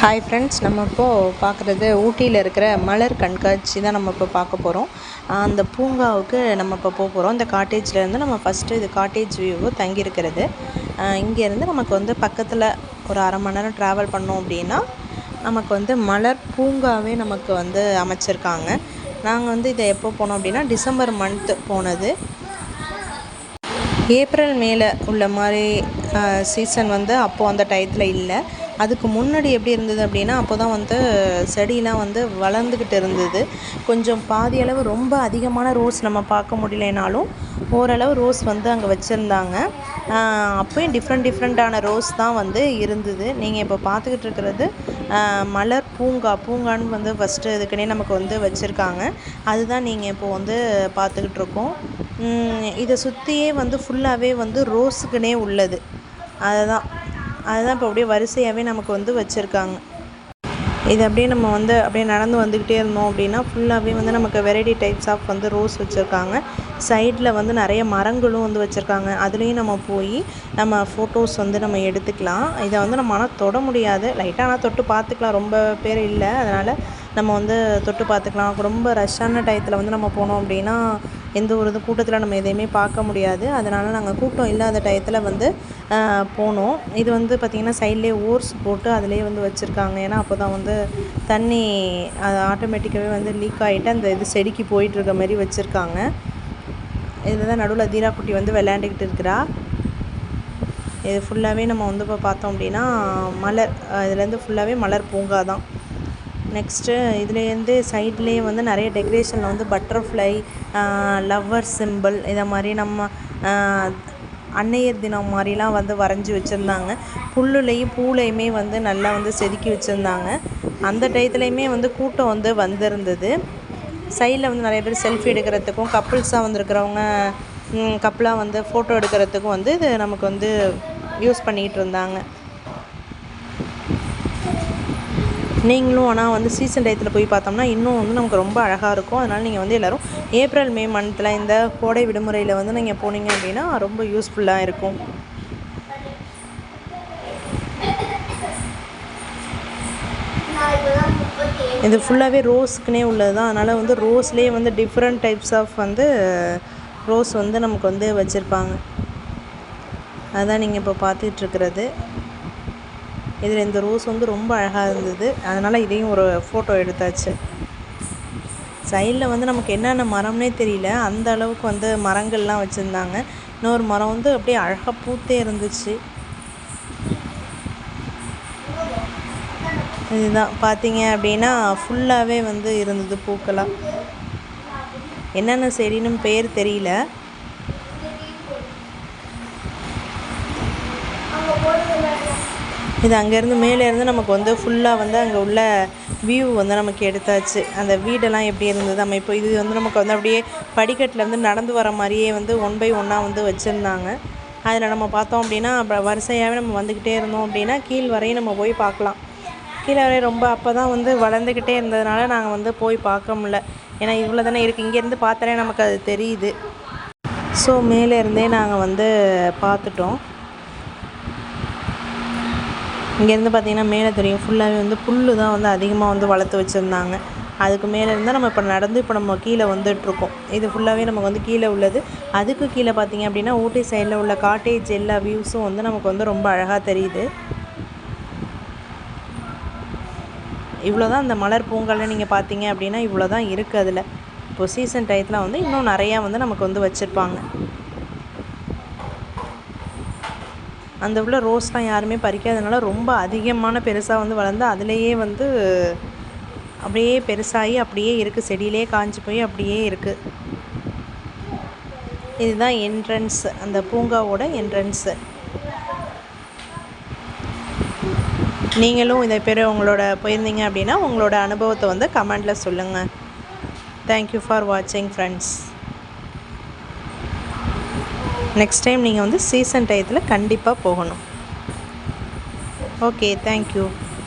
Hi friends, நம்ம இப்போது பார்க்குறது ஊட்டியில் இருக்கிற மலர் கண்காட்சி தான் நம்ம இப்போ பார்க்க போகிறோம். அந்த பூங்காவுக்கு நம்ம இப்போ போகிறோம். இந்த காட்டேஜ்லேருந்து நம்ம ஃபஸ்ட்டு இது காட்டேஜ் வியூ தங்கியிருக்கிறது. இங்கேருந்து நமக்கு வந்து பக்கத்தில் ஒரு அரை மணி நேரம் ட்ராவல் பண்ணோம் அப்படின்னா நமக்கு வந்து மலர் பூங்காவே நமக்கு வந்து அமைச்சிருக்காங்க. நாங்கள் வந்து இதை எப்போ போனோம் அப்படின்னா டிசம்பர் மந்த்து போனது. ஏப்ரல் மேலே உள்ள மாதிரி சீசன் வந்து அப்போது அந்த டயத்தில் இல்லை. அதுக்கு முன்னாடி எப்படி இருந்தது அப்படின்னா அப்போ தான் வந்து செடியெலாம் வந்து வளர்ந்துக்கிட்டு இருந்தது. கொஞ்சம் பாதியளவு ரொம்ப அதிகமான ரோஸ் நம்ம பார்க்க முடியலைனாலும் ஓரளவு ரோஸ் வந்து அங்கே வச்சுருந்தாங்க. அப்போயும் டிஃப்ரெண்ட்டான ரோஸ் தான் வந்து இருந்தது. நீங்கள் இப்போ பார்த்துக்கிட்டு இருக்கிறது மலர் பூங்கான்னு வந்து ஃபஸ்ட்டு இதுக்குன்னே நமக்கு வந்து வச்சுருக்காங்க. அதுதான் நீங்கள் இப்போது வந்து பார்த்துக்கிட்டு இருக்கோம். இதை சுற்றியே வந்து ஃபுல்லாகவே வந்து ரோஸுக்குன்னே உள்ளது. அதுதான் இப்போ அப்படியே வரிசையாகவே நமக்கு வந்து வச்சுருக்காங்க. இது அப்படியே நம்ம வந்து அப்படியே நடந்து வந்துக்கிட்டே இருந்தோம் அப்படின்னா ஃபுல்லாகவே வந்து நமக்கு வெரைட்டி டைப்ஸ் ஆஃப் வந்து ரோஸ் வச்சுருக்காங்க. சைடில் வந்து நிறைய மரங்களும் வந்து வச்சுருக்காங்க. அதுலேயும் நம்ம போய் நம்ம ஃபோட்டோஸ் வந்து நம்ம எடுத்துக்கலாம். இதை வந்து நம்ம ஆனால் தொட முடியாது, லைட்டாக ஆனால் தொட்டு பார்த்துக்கலாம். ரொம்ப பேர் இல்லை, அதனால் நம்ம வந்து தொட்டு பார்த்துக்கலாம். ரொம்ப ரஷ்ஷான டயத்தில் வந்து நம்ம போனோம் அப்படின்னா எந்த ஒரு இது கூட்டத்தில் நம்ம எதையுமே பார்க்க முடியாது. அதனால் நாங்கள் கூட்டம் இல்லாத டயத்தில் வந்து போனோம். இது வந்து பார்த்திங்கன்னா சைட்லேயே ஓர்ஸ் போட்டு அதிலே வந்து வச்சுருக்காங்க. ஏன்னா அப்போ தான் வந்து தண்ணி அது ஆட்டோமேட்டிக்காகவே வந்து லீக் ஆகிட்டு அந்த இது செடிக்கு போயிட்டுருக்க மாதிரி வச்சுருக்காங்க. இதில் தான் நடுவில் தீரா குட்டி வந்து விளையாண்டுக்கிட்டு இருக்கிறா. இது ஃபுல்லாகவே நம்ம வந்து இப்போ பார்த்தோம் அப்படின்னா மலர், இதுலேருந்து ஃபுல்லாகவே மலர் பூங்கா தான். நெக்ஸ்ட்டு இதுலேருந்து சைட்லேயே வந்து நிறைய டெக்கரேஷனில் வந்து பட்டர்ஃப்ளை, லவ்வர் சிம்பிள் இதை மாதிரி நம்ம அன்னையர் தினம் மாதிரிலாம் வந்து வரைஞ்சி வச்சுருந்தாங்க. புல்லுலேயும் பூலையுமே வந்து நல்லா வந்து செதுக்கி வச்சுருந்தாங்க. அந்த டயத்துலையுமே வந்து கூட்டம் வந்து வந்திருந்தது. சைடில் வந்து நிறைய பேர் செல்ஃபி எடுக்கிறதுக்கும் கப்புள்ஸாக வந்துருக்கிறவங்க கப்புளாக வந்து ஃபோட்டோ எடுக்கிறதுக்கும் வந்து இது நமக்கு வந்து யூஸ் பண்ணிகிட்டு இருந்தாங்க. நீங்களும் ஆனால் வந்து சீசன் டயத்தில் போய் பார்த்தோம்னா இன்னும் வந்து நமக்கு ரொம்ப அழகாக இருக்கும். அதனால் நீங்கள் வந்து எல்லோரும் ஏப்ரல் மே மந்தில் இந்த கோடை விடுமுறையில் வந்து நீங்கள் போனீங்க அப்படின்னா ரொம்ப யூஸ்ஃபுல்லாக இருக்கும். இது ஃபுல்லாகவே ரோஸுக்குனே உள்ளது தான். அதனால் வந்து ரோஸ்லேயே வந்து டிஃப்ரெண்ட் டைப்ஸ் ஆஃப் வந்து ரோஸ் வந்து நமக்கு வந்து வச்சுருப்பாங்க. அதுதான் நீங்கள் இப்போ பார்த்துட்ருக்கிறது. இதில் இந்த ரோஸ் வந்து ரொம்ப அழகாக இருந்தது. அதனால் இதையும் ஒரு ஃபோட்டோ எடுத்தாச்சு. சைடில் வந்து நமக்கு என்னென்ன மரம்னே தெரியல, அந்த அளவுக்கு வந்து மரங்கள்லாம் வச்சுருந்தாங்க. இன்னொரு மரம் வந்து அப்படியே அழகாக பூத்தே இருந்துச்சு. இதுதான் பார்த்தீங்க அப்படின்னா ஃபுல்லாகவே வந்து இருந்தது பூக்களாக. என்னென்ன செடின்னு பேர் தெரியல. இது அங்கேருந்து மேலேருந்து நமக்கு வந்து ஃபுல்லாக வந்து அங்கே உள்ள வியூ வந்து நமக்கு எடுத்தாச்சு. அந்த வீடெல்லாம் எப்படி இருந்தது, நம்ம இப்போ இது வந்து நமக்கு வந்து அப்படியே படிக்கட்டிலேருந்து நடந்து வர மாதிரியே வந்து 1 by 1 வந்து வச்சுருந்தாங்க. அதில் நம்ம பார்த்தோம் அப்படின்னா வரிசையாகவே நம்ம வந்துக்கிட்டே இருந்தோம் அப்படின்னா கீழ் வரையும் நம்ம போய் பார்க்கலாம். கீழே வரையும் ரொம்ப அப்போ தான் வந்து வளர்ந்துக்கிட்டே இருந்ததுனால நாங்கள் வந்து போய் பார்க்க முடியல. ஏன்னா இவ்வளோ தானே இருக்குது, இங்கேருந்து பார்த்தாலே நமக்கு அது தெரியுது. ஸோ மேலேருந்தே நாங்கள் வந்து பார்த்துட்டோம். இங்கேருந்து பார்த்திங்கன்னா மேலே தெரியும் ஃபுல்லாகவே வந்து புல் தான் வந்து அதிகமாக வந்து வளர்த்து வச்சுருந்தாங்க. அதுக்கு மேலே இருந்தால் நம்ம இப்போ நடந்து இப்போ நம்ம கீழே வந்துட்டுருக்கோம். இது ஃபுல்லாகவே நமக்கு வந்து கீழே உள்ளது. அதுக்கு கீழே பார்த்திங்க அப்படின்னா ஊட்டி சைடில் உள்ள காட்டேஜ் எல்லா வியூஸும் வந்து நமக்கு வந்து ரொம்ப அழகாக தெரியுது. இவ்வளோ தான் அந்த மலர் பூங்காவில் நீங்கள் பார்த்தீங்க அப்படின்னா இவ்வளோ தான் இருக்குது. அதில் இப்போது சீசன் டயத்தில் வந்து இன்னும் நிறையா வந்து நமக்கு வந்து வச்சுருப்பாங்க. அந்த உள்ள ரோஸ்லாம் யாருமே பறிக்காதனால ரொம்ப அதிகமான பெருசாக வந்து வளர்ந்து அதிலேயே வந்து அப்படியே பெருசாகி அப்படியே இருக்குது. செடியிலே காஞ்சி போய் அப்படியே இருக்குது. இதுதான் என்ட்ரன்ஸ், அந்த பூங்காவோட என்ட்ரன்ஸு. நீங்களும் இதை பேர் உங்களோட போயிருந்தீங்க அப்படின்னா உங்களோட அனுபவத்தை வந்து கமெண்டில் சொல்லுங்கள். தேங்க்யூ ஃபார் வாட்சிங் ஃப்ரெண்ட்ஸ். நெக்ஸ்ட் டைம் நீங்கள் வந்து சீசன் டயத்தில் கண்டிப்பாக போகணும். Okay, thank you.